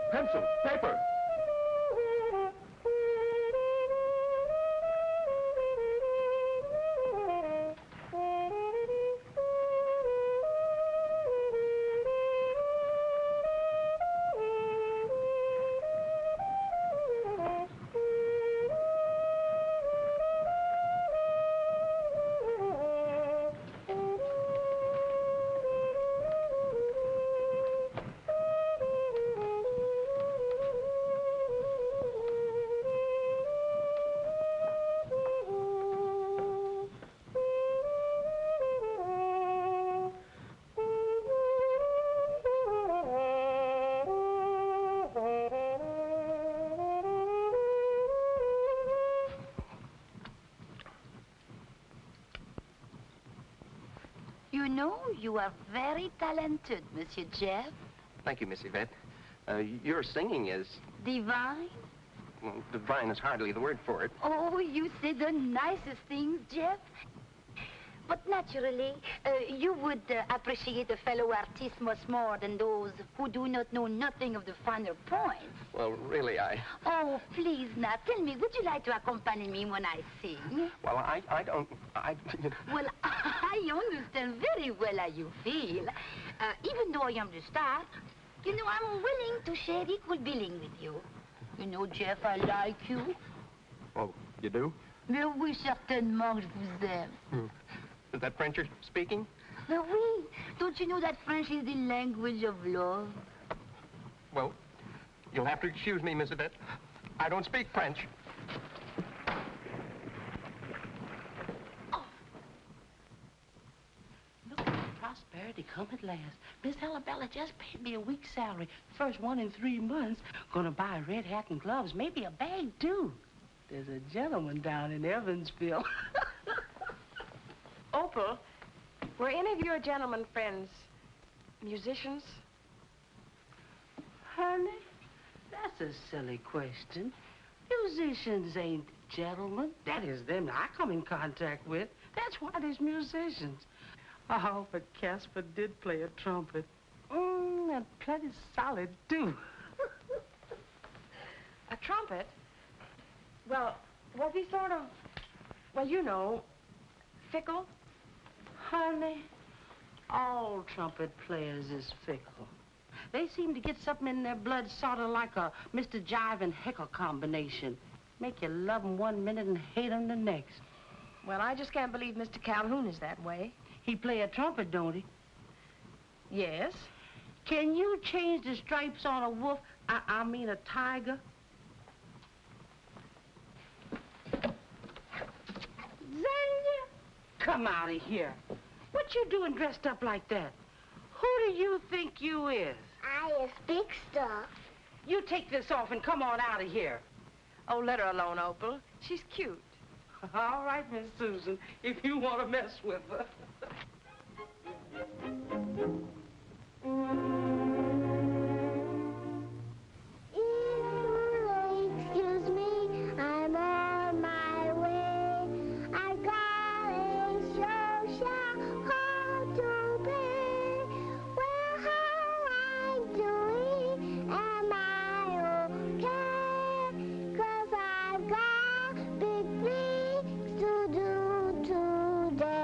Pencil, paper. You know, you are very talented, Monsieur Jeff. Thank you, Miss Yvette. Your singing is... Divine? Well, divine is hardly the word for it. Oh, you say the nicest things, Jeff. But naturally, you would appreciate a fellow artist much more than those who do not know nothing of the finer points. Well, really, Oh, please, now, tell me, would you like to accompany me when I sing? Well, I don't... Well, I understand very well how you feel. Even though I am the star, you know, I'm willing to share equal billing with you. You know, Jeff, I like you. Oh, you do? Mais oui, certainement, je vous aime. Is that French you're speaking? Mais oui. Don't you know that French is the language of love? Well, you'll have to excuse me, Miss Yvette. I don't speak French. Look at prosperity come at last. Miss Ellabella just paid me a week's salary. First one in 3 months. Gonna buy a red hat and gloves, maybe a bag, too. There's a gentleman down in Evansville. Opal, were any of your gentlemen friends musicians? Honey, that's a silly question. Musicians ain't gentlemen. That is them I come in contact with. That's why there's musicians. Oh, but Casper did play a trumpet. And plenty solid, too. A trumpet? Well, was he sort of, well, you know, fickle? Honey, all trumpet players is fickle. They seem to get something in their blood sort of like a Mr. Jive and Heckle combination. Make you love 'em one minute and hate 'em the next. Well, I just can't believe Mr. Calhoun is that way. He play a trumpet, don't he? Yes. Can you change the stripes on a wolf? I mean a tiger? Zanya, come out of here. What you doing dressed up like that? Who do you think you is? I is big stuff. You take this off and come on out of here. Oh, let her alone, Opal. She's cute. All right, Miss Susan, if you want to mess with her. Excuse me, I'm on my way. I got a social to pay. Well, how I'm doing? Am I okay? 'Cause I've got big things to do today.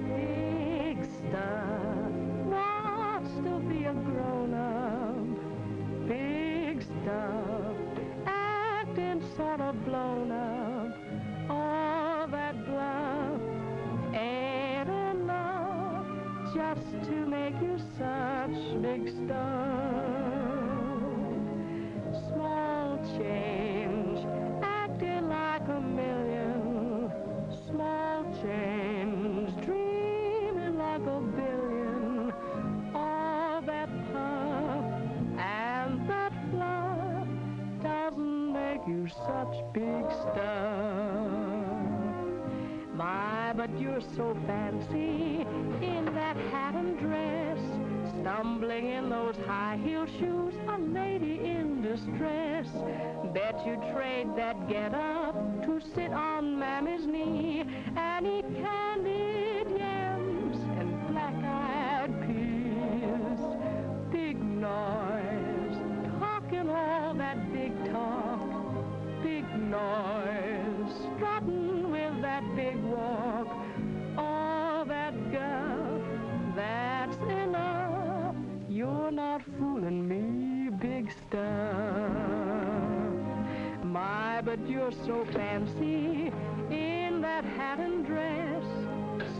Big stuff wants to be a grown-up. Big stuff acting sort of blown up. All that bluff ain't enough just to make you such big stuff. Small change acting like a million. Small change dreaming like a billion. All that puff and that fluff doesn't make you such big stuff. My, but you're so fancy in that hat and dress, stumbling in those high-heel shoes, a lady in distress. Bet you trade that get-up to sit on Mammy's knee and eat candied yams and black-eyed peas. Big noise, talking all that big talk. Big noise, strutting with that big walk. All that guff, that's enough. You're not fooling me, big stuff. My, but you're so fancy in that hat and dress,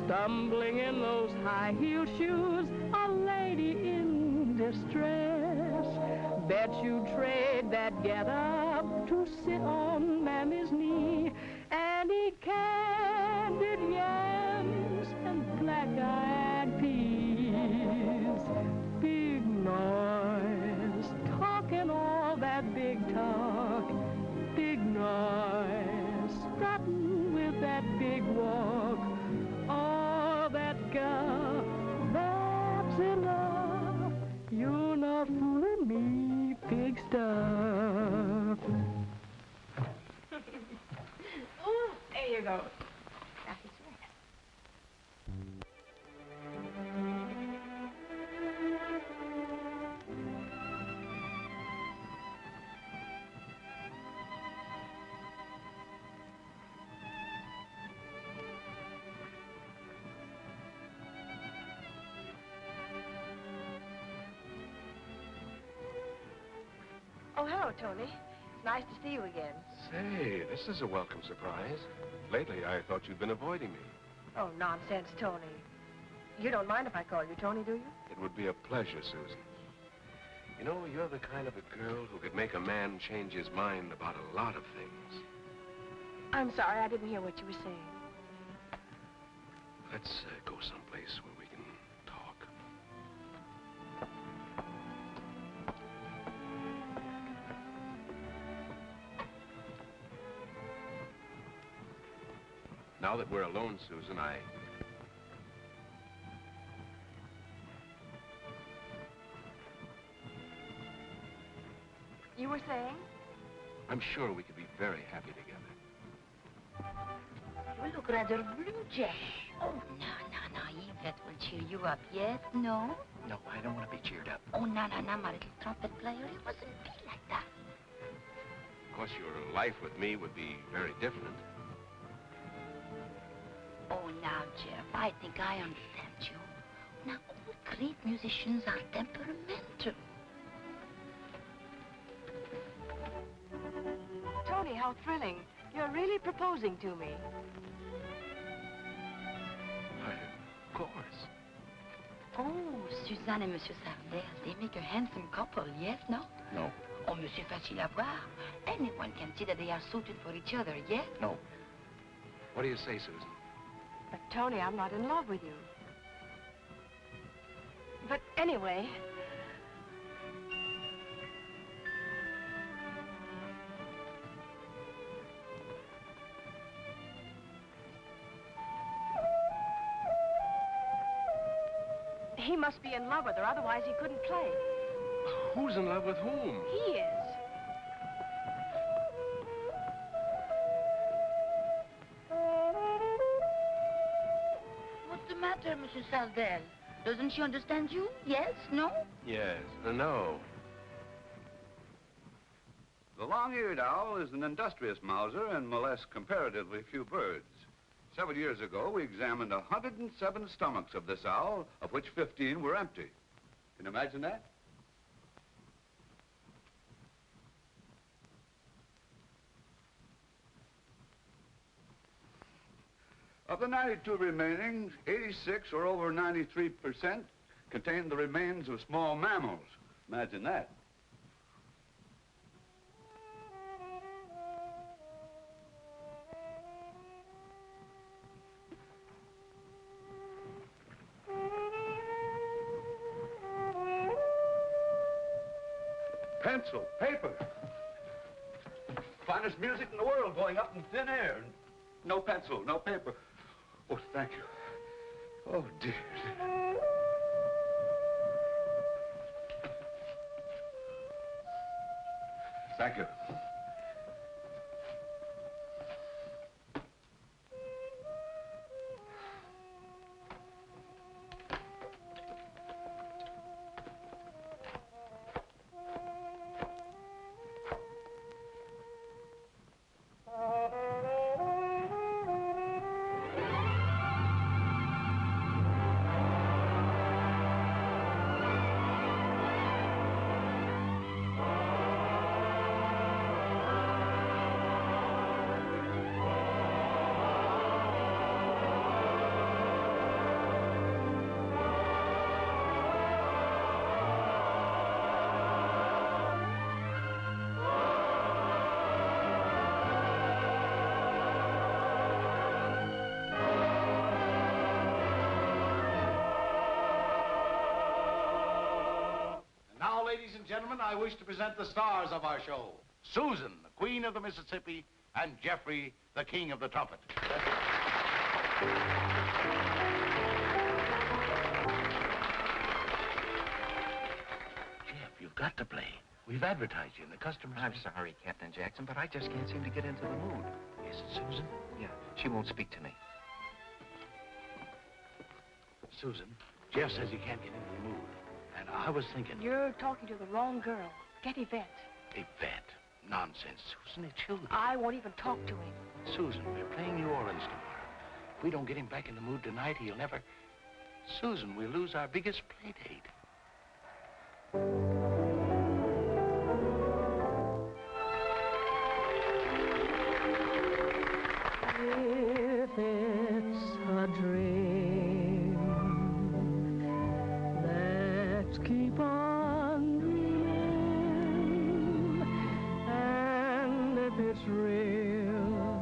stumbling in those high-heel shoes, a lady in distress. Bet you trade that get-up to sit on Mammy's knee and eat candied yams and black-eyed peas. Big noise, talking all that big talk. Big noise, strutting with that big walk. All that guff, that's enough. You're not fooling me, big stuff. Ooh, there you go. Oh, hello, Tony. It's nice to see you again. Say, this is a welcome surprise. Lately, I thought you'd been avoiding me. Oh, nonsense, Tony. You don't mind if I call you Tony, do you? It would be a pleasure, Susan. You know, you're the kind of a girl who could make a man change his mind about a lot of things. I'm sorry, I didn't hear what you were saying. Let's go someplace where we can talk. Now that we're alone, Susan, You were saying? I'm sure we could be very happy together. You look rather blue, Jack. Oh, no. Yvette will cheer you up, yes? No? No, I don't want to be cheered up. Oh, no, my little trumpet player. You mustn't be like that. Of course, your life with me would be very different. Oh, now, Jeff, I think I understand you. Now, all great musicians are temperamental. Tony, how thrilling. You're really proposing to me. Of course. Oh, Suzanne and Monsieur Sardell, they make a handsome couple, yes, no? No. Oh, Monsieur facile à voir. Anyone can see that they are suited for each other, yes? No. What do you say, Susan? But, Tony, I'm not in love with you. But anyway... He must be in love with her, otherwise he couldn't play. Who's in love with whom? He is. What's the matter, Monsieur Sardell? Doesn't she understand you? Yes? No? Yes. No. The long-eared owl is an industrious mouser and molests comparatively few birds. Several years ago, we examined 107 stomachs of this owl, of which 15 were empty. Can you imagine that? Of the 92 remaining, 86 or over 93% contain the remains of small mammals. Imagine that. Pencil, paper. Finest music in the world going up in thin air. No pencil, no paper. Oh, thank you. Oh, dear. Thank you. Ladies and gentlemen, I wish to present the stars of our show. Susan, the Queen of the Mississippi, and Jeffrey, the King of the Trumpet. Jeff, you've got to play. We've advertised you, and the customers... I'm sorry, Captain Jackson, but I just can't seem to get into the mood. Is it Susan? Yeah, she won't speak to me. Susan, Jeff says he can't get into the mood. And I was thinking... You're talking to the wrong girl. Get Yvette. Yvette? Nonsense, Susan. It's you. I won't even talk to him. Susan, we're playing New Orleans tomorrow. If we don't get him back in the mood tonight, he'll never... Susan, we'll lose our biggest play date. If it's a dream, let's keep on dreaming. And if it's real,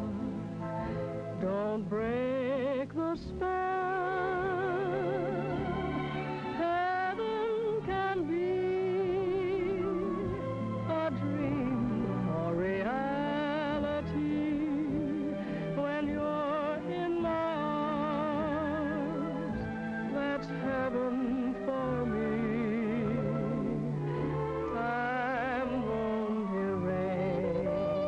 don't break the spell. Heaven can be a dream or reality when you're in my arms. That's heaven for me. Time won't erase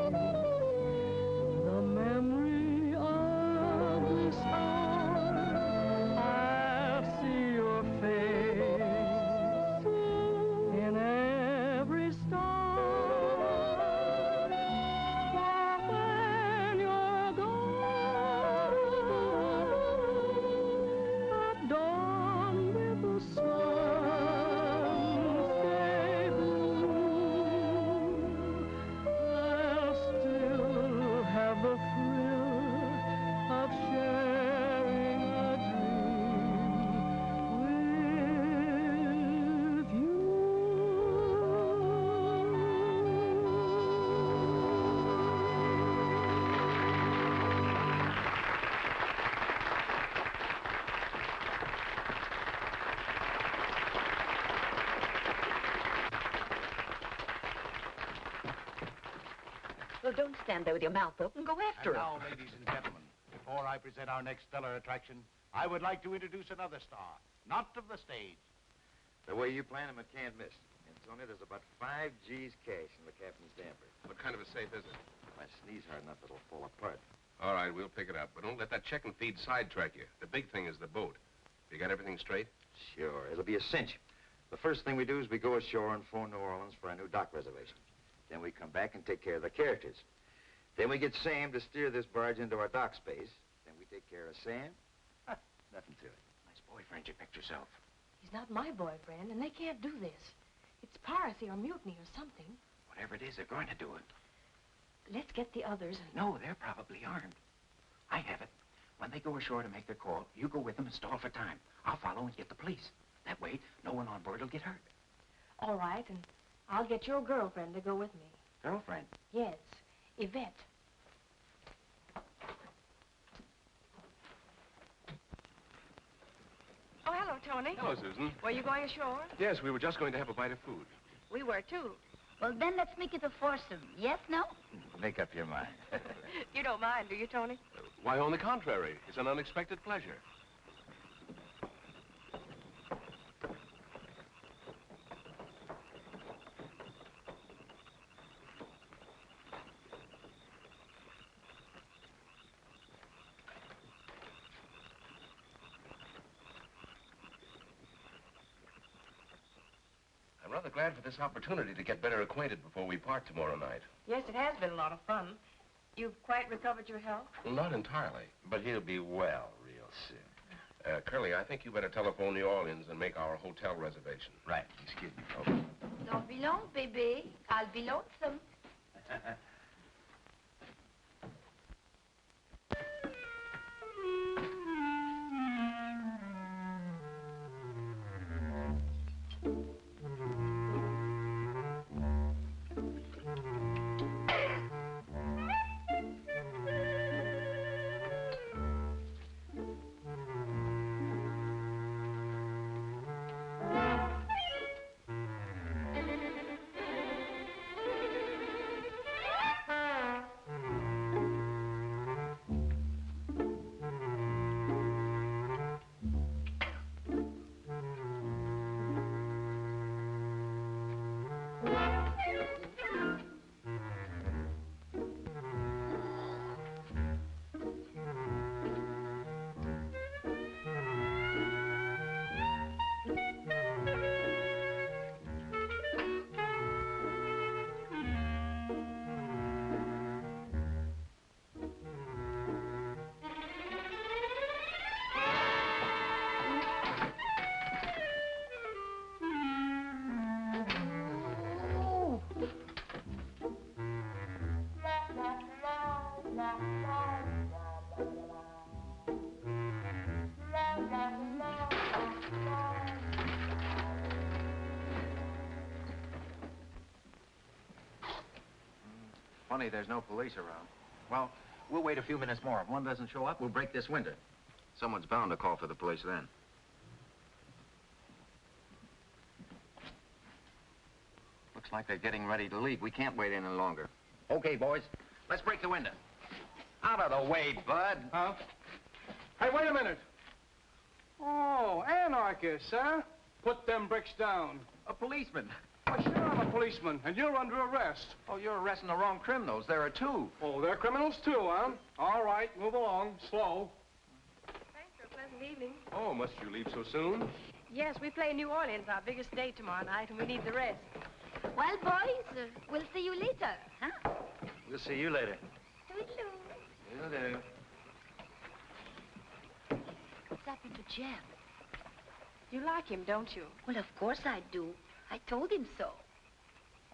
Well, don't stand there with your mouth open. Go after And him. now, ladies and gentlemen, before I present our next stellar attraction, I would like to introduce another star, not of the stage. The way you plan him, it can't miss. And Tony, there's about 5 G's cash in the captain's damper. What kind of a safe is it? If I sneeze hard enough, it'll fall apart. All right, we'll pick it up. But don't let that check and feed sidetrack you. The big thing is the boat. You got everything straight? Sure, it'll be a cinch. The first thing we do is we go ashore and phone New Orleans for a new dock reservation. Then we come back and take care of the characters. Then we get Sam to steer this barge into our dock space. Then we take care of Sam. Nothing to it. Nice boyfriend you picked yourself. He's not my boyfriend, and they can't do this. It's piracy or mutiny or something. Whatever it is, they're going to do it. Let's get the others and... No, they're probably armed. I have it. When they go ashore to make their call, you go with them and stall for time. I'll follow and get the police. That way, no one on board will get hurt. All right, and I'll get your girlfriend to go with me. Girlfriend? Yes, Yvette. Oh, hello, Tony. Hello, Susan. Were you going ashore? Yes, we were just going to have a bite of food. We were, too. Well, then let's make it a foursome. Yes, no? Make up your mind. You don't mind, do you, Tony? Why, on the contrary, it's an unexpected pleasure. I'm rather glad for this opportunity to get better acquainted before we part tomorrow night. Yes, it has been a lot of fun. You've quite recovered your health? Well, not entirely. But he'll be well real soon. Curly, I think you better telephone New Orleans and make our hotel reservation. Right. Excuse me. Okay. Don't be long, baby. I'll be lonesome. Funny, there's no police around. Well, we'll wait a few minutes more. If one doesn't show up, we'll break this window. Someone's bound to call for the police then. Looks like they're getting ready to leave. We can't wait any longer. Okay, boys, let's break the window. Out of the way, Bud. Huh? Hey, wait a minute. Oh, anarchists, huh? Put them bricks down. A policeman. Well, sure, I'm a policeman, and you're under arrest. Oh, you're arresting the wrong criminals. There are 2. Oh, they're criminals too, huh? All right, move along, slow. Thanks for a pleasant evening. Oh, must you leave so soon? Yes, we play New Orleans, our biggest day tomorrow night, and we need the rest. Well, boys, we'll see you later, huh? We'll see you later. Toodaloo. Will do. What's happened to Jeff? You like him, don't you? Well, of course I do. I told him so.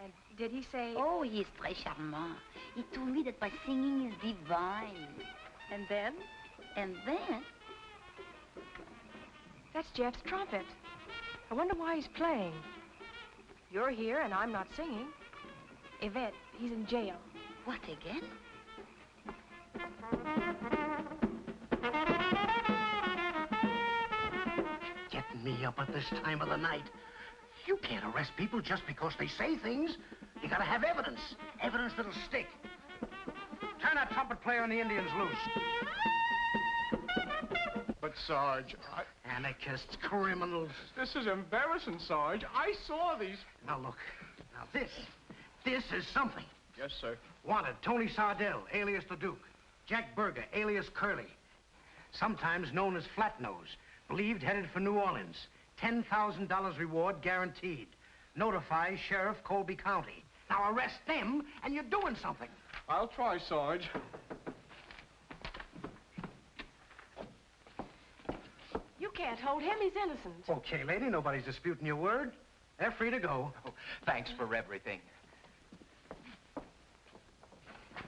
And did he say... Oh, he is très charmant. He told me that my singing is divine. And then? And then? That's Jeff's trumpet. I wonder why he's playing. You're here and I'm not singing. Yvette, he's in jail. What again? Getting me up at this time of the night. You can't arrest people just because they say things. You gotta have evidence. Evidence that'll stick. turn that trumpet player and the Indians loose. But, Sarge, Anarchists, criminals. this is embarrassing, Sarge. I saw these. Now, look. Now, this is something. Yes, sir. Wanted, Tony Sardell, alias the Duke. Jack Berger, alias Curly. Sometimes known as Flatnose. Believed headed for New Orleans. $10,000 reward guaranteed. Notify Sheriff Colby County. Now, arrest them, and you're doing something. I'll try, Sarge. You can't hold him. He's innocent. Okay, lady, nobody's disputing your word. They're free to go. Oh, thanks for everything.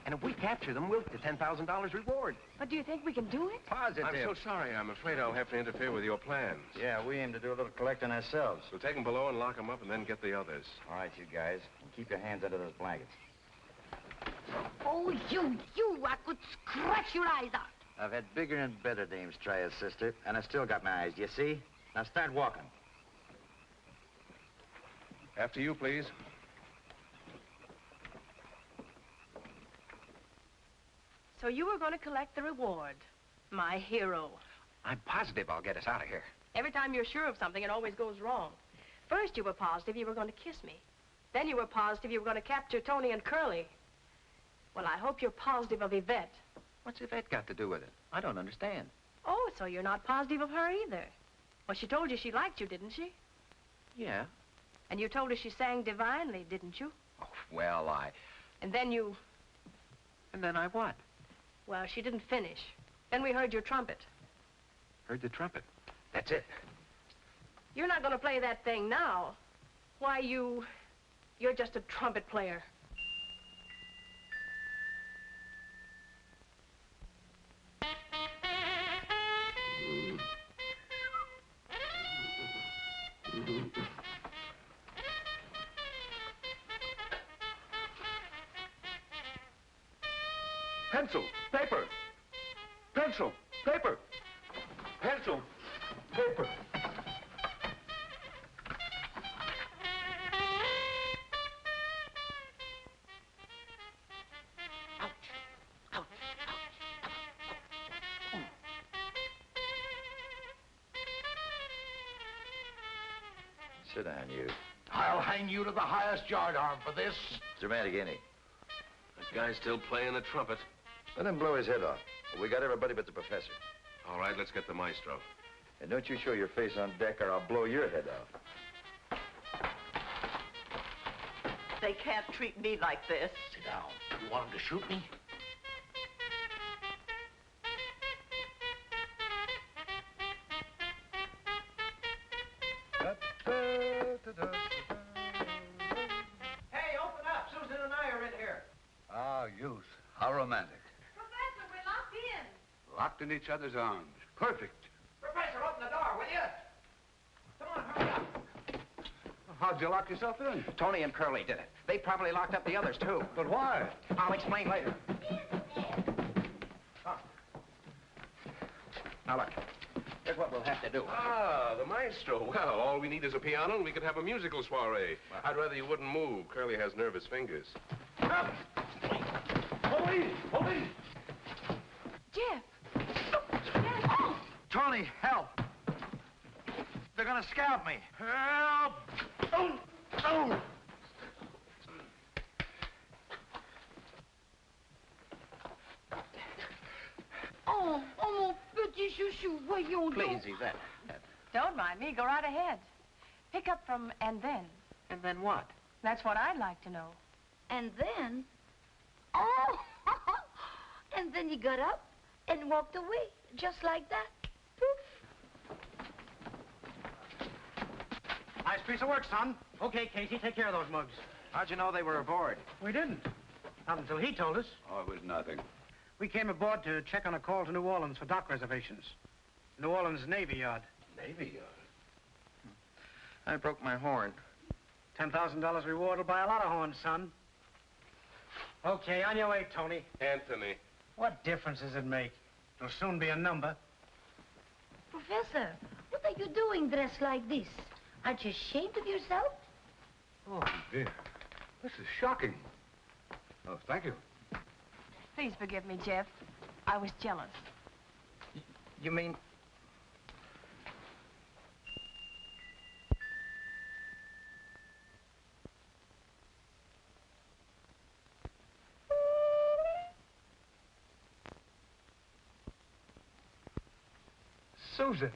And if we capture them, we'll get the $10,000 reward. But do you think we can do it? Positive. I'm so sorry. I'm afraid I'll have to interfere with your plans. Yeah, we aim to do a little collecting ourselves. We'll take them below and lock them up and then get the others. All right, you guys. And keep your hands under those blankets. Oh, you, I could scratch your eyes out. I've had bigger and better dames try us, sister, and I still got my eyes, you see? Now start walking. After you, please. So you were going to collect the reward. My hero. I'm positive I'll get us out of here. Every time you're sure of something, it always goes wrong. First, you were positive you were going to kiss me. Then you were positive you were going to capture Tony and Curly. Well, I hope you're positive of Yvette. What's Yvette got to do with it? I don't understand. Oh, so you're not positive of her either. Well, she told you she liked you, didn't she? Yeah. And you told her she sang divinely, didn't you? Oh, well, And then you... And then I what? Well, she didn't finish. Then we heard your trumpet. Heard the trumpet. That's it. You're not going to play that thing now. Why, you're just a trumpet player. Pencil, paper. Pencil, paper. Pencil, paper. Sit down, you. I'll hang you to the highest yardarm for this. Dramatic, ain't he? That guy's still playing the trumpet. Let him blow his head off. We got everybody but the professor. All right, let's get the maestro. And don't you show your face on deck or I'll blow your head off. They can't treat me like this. Sit down. You want him to shoot me? Hey, open up. Susan and I are in here. Ah, youth. How romantic. Professor, we're locked in. Locked in each other's arms. Perfect. Professor, open the door, will you? Come on, hurry up. How'd you lock yourself in? Tony and Curly did it. They probably locked up the others, too. But why? I'll explain later. Now, look. Here's what we'll have to do. Ah, the maestro. Well, all we need is a piano and we could have a musical soiree. I'd rather you wouldn't move. Curly has nervous fingers. Police! Police! Jeff! Tony, help. They're gonna scalp me. Help! Oh! Oh! Oh, mon petit chouchou, voyons donc. Please, Yvette. Don't mind me. Go right ahead. Pick up from and then. And then what? That's what I'd like to know. And then, oh, and then he got up and walked away, just like that. Poof. Nice piece of work, son. Okay, Casey, take care of those mugs. How'd you know they were aboard? We didn't. Not until he told us. Oh, it was nothing. We came aboard to check on a call to New Orleans for dock reservations. New Orleans Navy Yard. Navy Yard? I broke my horn. $10,000 reward will buy a lot of horns, son. Okay, on your way, Tony. Anthony. What difference does it make? It'll soon be a number. Professor, what are you doing dressed like this? Aren't you ashamed of yourself? Oh, dear. This is shocking. Oh, thank you. Please forgive me, Jeff. I was jealous. You mean... Susan.